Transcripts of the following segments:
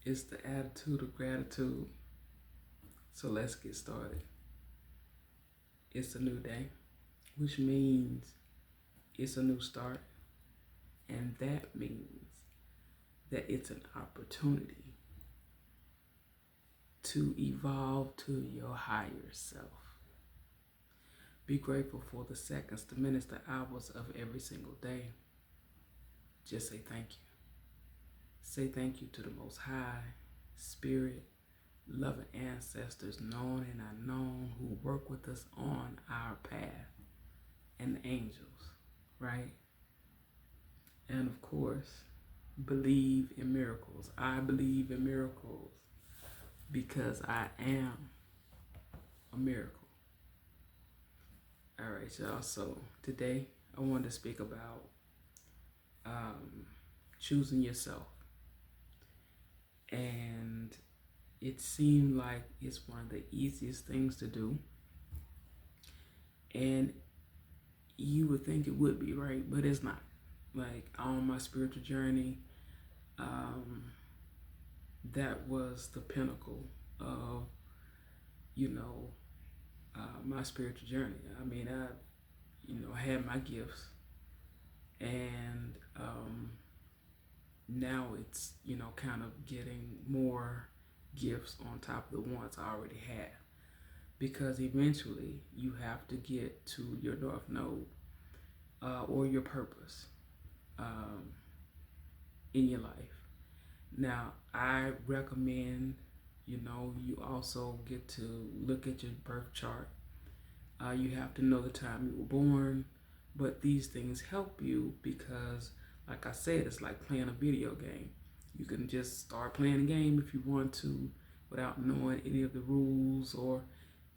It's the attitude of gratitude. So let's get started. It's a new day, which means it's a new start. And that means that it's an opportunity to evolve to your higher self. Be grateful for the seconds, the minutes, the hours of every single day. Just say thank you. Say thank you to the Most High, Spirit, loving ancestors, known and unknown, who work with us on our path, and the angels, right? And of course, believe in miracles. I believe in miracles because I am a miracle. All right, y'all. So today I wanted to speak about choosing yourself. And it seemed like it's one of the easiest things to do. And you would think it would be, right? But it's not. Like on my spiritual journey, that was the pinnacle of, my spiritual journey. I mean, I had my gifts, and now it's, kind of getting more gifts on top of the ones I already have. Because eventually you have to get to your North Node or your purpose in your life. Now, I recommend, you also get to look at your birth chart. You have to know the time you were born, but these things help you because, like I said, it's like playing a video game. You can just start playing a game if you want to without knowing any of the rules or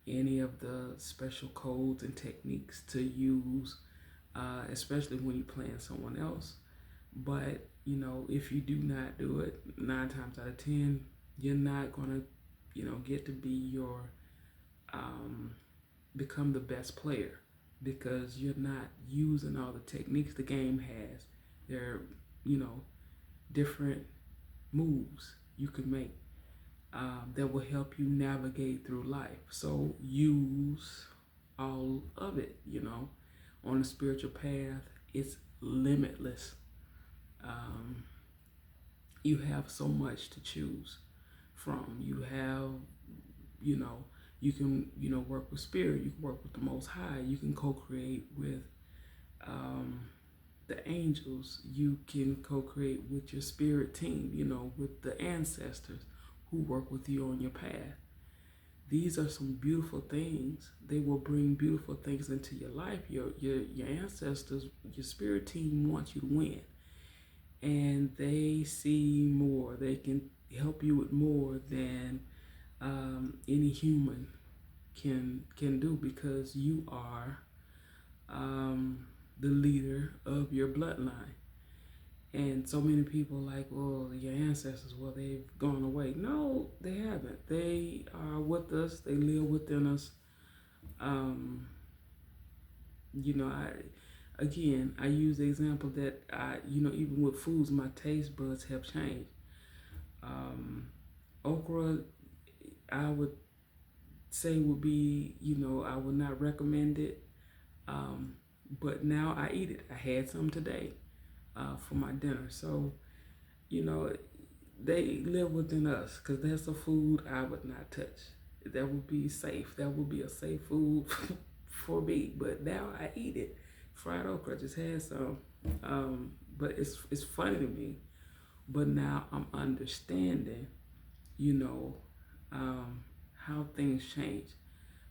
any of the special codes and techniques to use, especially when you're playing someone else. But, if you do not do it, 9 times out of 10, you're not going to, get to be become the best player because you're not using all the techniques the game has. There are, different moves you can make that will help you navigate through life. So use all of it, on a spiritual path. It's limitless. You have so much to choose from. You have, you can, work with spirit. You can work with the Most High. You can co-create with the angels. You can co-create with your spirit team, with the ancestors who work with you on your path. These are some beautiful things. They will bring beautiful things into your life. Your ancestors, your spirit team wants you to win. And they see more. They can help you with more than any human can do because you are the leader of your bloodline. And so many people like, well, your ancestors, well, they've gone away. No, they haven't. They are with us. They live within us. I use the example that even with foods, my taste buds have changed. Okra, I would say would be, I would not recommend it. But now I eat it. I had some today for my dinner. So, they live within us because that's a food I would not touch. That would be safe. That would be a safe food for me. But now I eat it. Fried okra, I just had some. But it's funny to me. But now I'm understanding, how things change,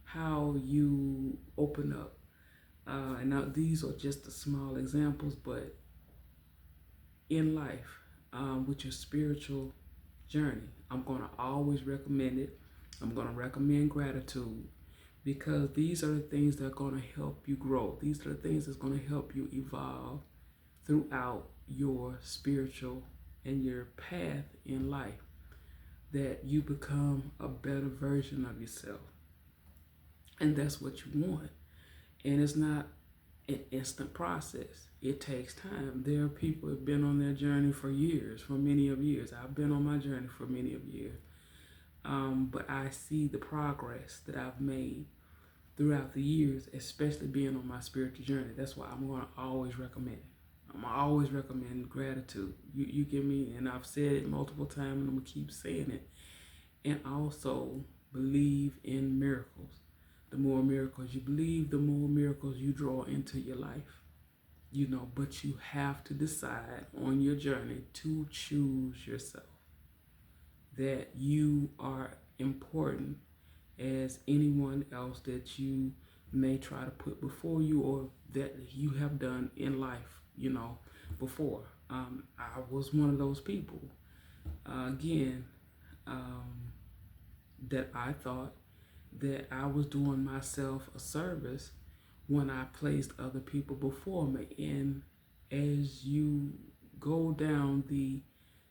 how you open up. And now these are just the small examples, but in life, with your spiritual journey, I'm going to always recommend it. I'm going to recommend gratitude because these are the things that are going to help you grow. These are the things that's going to help you evolve throughout your spiritual and your path in life, that you become a better version of yourself. And that's what you want. And it's not an instant process. It takes time. There are people who have been on their journey for years, for many of years. I've been on my journey for many of years. But I see the progress that I've made throughout the years, especially being on my spiritual journey. That's why I'm going to always recommend it. I'm going to always recommend gratitude. You give me, and I've said it multiple times, and I'm going to keep saying it. And also believe in miracles. The more miracles you believe, the more miracles you draw into your life. But you have to decide on your journey to choose yourself. That you are important as anyone else that you may try to put before you, or that you have done in life, before. I was one of those people, that I thought that I was doing myself a service when I placed other people before me. And as you go down the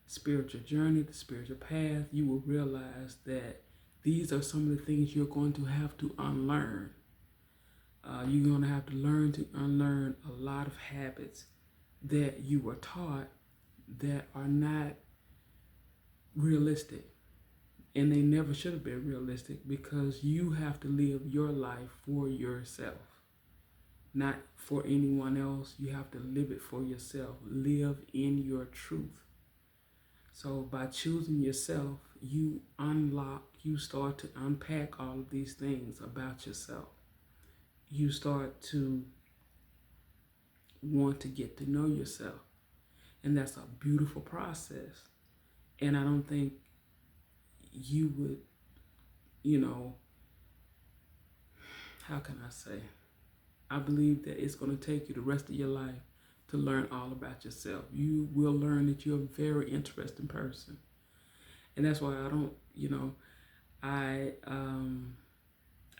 spiritual journey, the spiritual path, you will realize that these are some of the things you're going to have to unlearn. You're going to have to learn to unlearn a lot of habits that you were taught that are not realistic. And they never should have been realistic, because you have to live your life for yourself, not for anyone else. You have to live it for yourself. Live in your truth. So by choosing yourself, you start to unpack all of these things about yourself. You start to want to get to know yourself. And that's a beautiful process. And I don't think you would, how can I say? I believe that it's going to take you the rest of your life to learn all about yourself. You will learn that you're a very interesting person. And that's why I don't,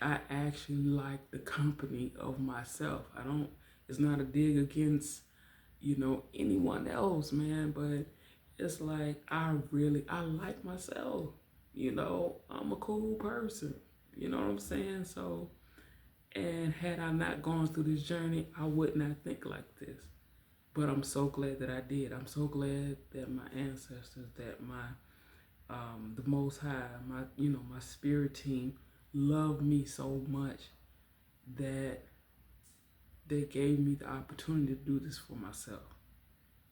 I actually like the company of myself. It's not a dig against, anyone else, man, but it's like, I like myself. I'm a cool person. You know what I'm saying? So, and had I not gone through this journey, I would not think like this. But I'm so glad that I did. I'm so glad that my ancestors, that the Most High, my spirit team loved me so much that they gave me the opportunity to do this for myself.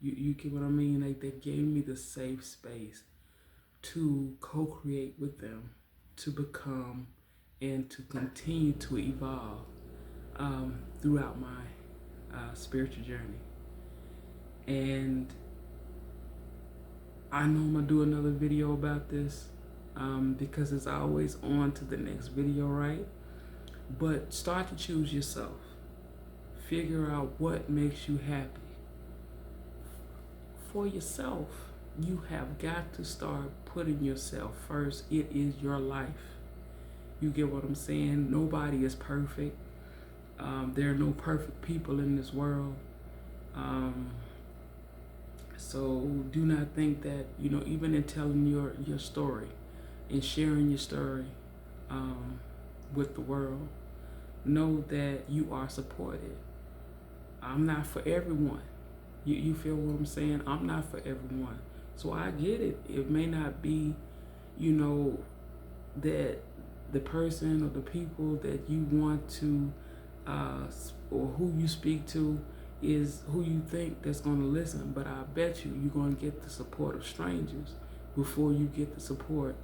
You get what I mean? They gave me the safe space to co-create with them, to become and to continue to evolve throughout my spiritual journey. And I know I'm going to do another video about this because it's always on to the next video, right? But start to choose yourself. Figure out what makes you happy. For yourself, you have got to start putting yourself first. It is your life. You get what I'm saying? Nobody is perfect. There are no perfect people in this world. So do not think that, even in telling your story and sharing your story with the world, know that you are supported. I'm not for everyone. You feel what I'm saying? I'm not for everyone. So I get it. It may not be, that the person or the people that you want to, or who you speak to is who you think that's going to listen. But I bet you're going to get the support of strangers before you get the support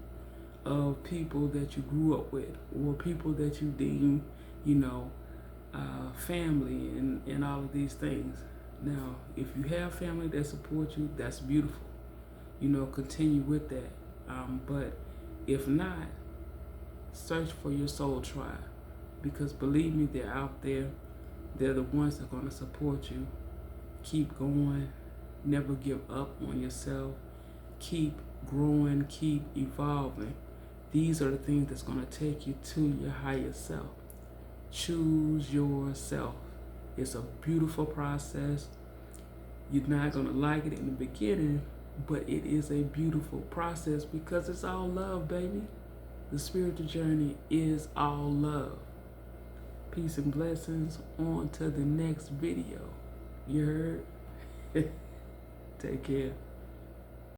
of people that you grew up with, or people that you deem, family and all of these things. Now, if you have family that support you, that's beautiful. Continue with that. But if not, search for your soul tribe, because believe me, they're out there. They're the ones that are going to support you. Keep going. Never give up on yourself. Keep growing. Keep evolving. These are the things that's going to take you to your higher self. Choose yourself. It's a beautiful process. You're not going to like it in the beginning, but it is a beautiful process because it's all love, baby. The spiritual journey is all love. Peace and blessings. On to the next video. You heard? Take care.